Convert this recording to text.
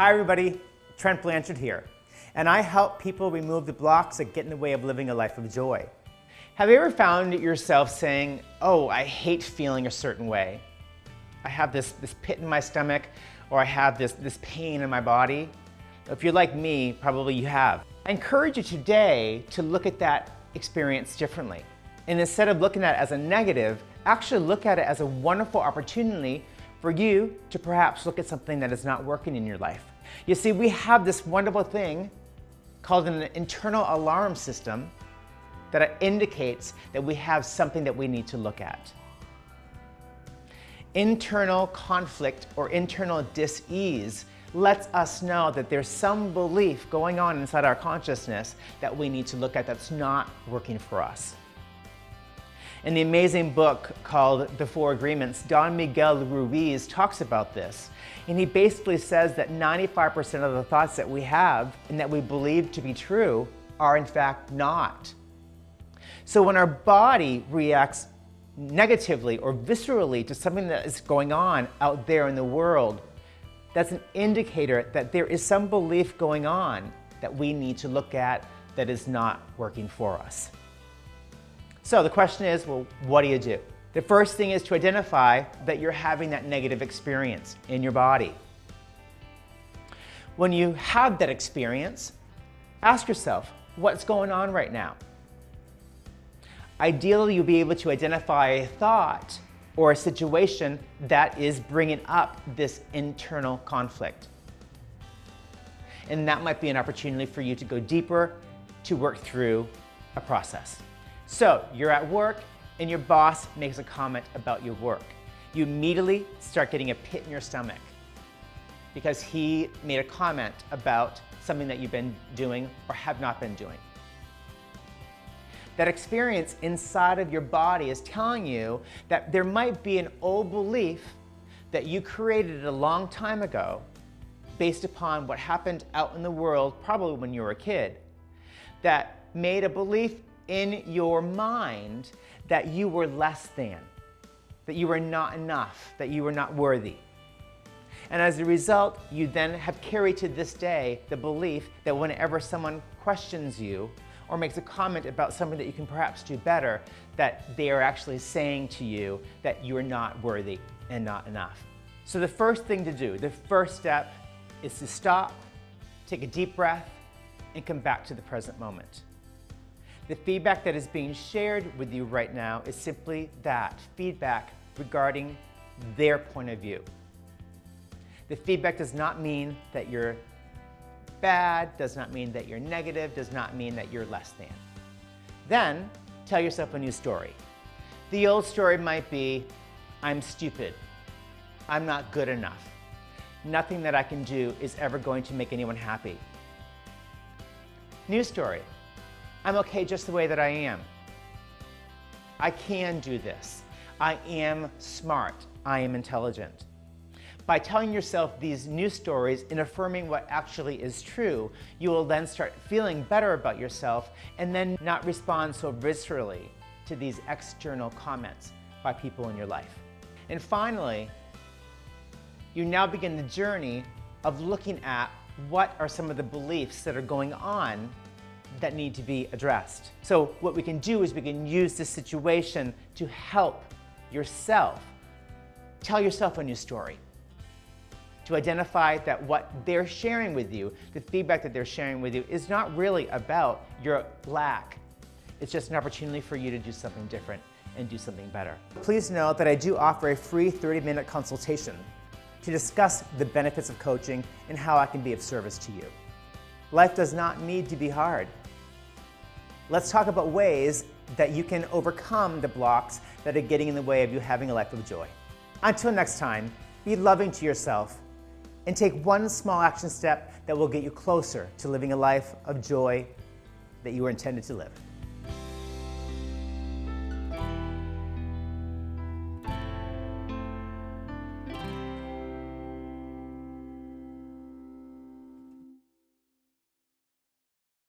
Hi everybody, Trent Blanchard here, and I help people remove the blocks that get in the way of living a life of joy. Have you ever found yourself saying, oh, I hate feeling a certain way. I have this pit in my stomach, or I have this pain in my body? If you're like me, probably you have. I encourage you today to look at that experience differently. And instead of looking at it as a negative, actually look at it as a wonderful opportunity for you to perhaps look at something that is not working in your life. You see, we have this wonderful thing called an internal alarm system that indicates that we have something that we need to look at. Internal conflict or internal dis-ease lets us know that there's some belief going on inside our consciousness that we need to look at that's not working for us. In the amazing book called The Four Agreements, Don Miguel Ruiz talks about this. And he basically says that 95% of the thoughts that we have and that we believe to be true are in fact not. So when our body reacts negatively or viscerally to something that is going on out there in the world, that's an indicator that there is some belief going on that we need to look at that is not working for us. So the question is, well, what do? The first thing is to identify that you're having that negative experience in your body. When you have that experience, ask yourself, what's going on right now? Ideally, you'll be able to identify a thought or a situation that is bringing up this internal conflict. And that might be an opportunity for you to go deeper to work through a process. So you're at work and your boss makes a comment about your work. You immediately start getting a pit in your stomach because he made a comment about something that you've been doing or have not been doing. That experience inside of your body is telling you that there might be an old belief that you created a long time ago based upon what happened out in the world, probably when you were a kid, that made a belief in your mind that you were less than, that you were not enough, that you were not worthy. And as a result, you then have carried to this day the belief that whenever someone questions you or makes a comment about something that you can perhaps do better, that they are actually saying to you that you are not worthy and not enough. So the first thing to do, the first step, is to stop, take a deep breath, and come back to the present moment. The feedback that is being shared with you right now is simply that, feedback regarding their point of view. The feedback does not mean that you're bad, does not mean that you're negative, does not mean that you're less than. Then, tell yourself a new story. The old story might be, I'm stupid, I'm not good enough, nothing that I can do is ever going to make anyone happy. New story. I'm okay just the way that I am. I can do this. I am smart. I am intelligent. By telling yourself these new stories and affirming what actually is true, you will then start feeling better about yourself and then not respond so viscerally to these external comments by people in your life. And finally, you now begin the journey of looking at what are some of the beliefs that are going on that need to be addressed. So what we can do is we can use this situation to help yourself tell yourself a new story, to identify that what they're sharing with you, the feedback that they're sharing with you, is not really about your lack. It's just an opportunity for you to do something different and do something better. Please know that I do offer a free 30-minute consultation to discuss the benefits of coaching and how I can be of service to you. Life does not need to be hard. Let's talk about ways that you can overcome the blocks that are getting in the way of you having a life of joy. Until next time, be loving to yourself and take one small action step that will get you closer to living a life of joy that you were intended to live.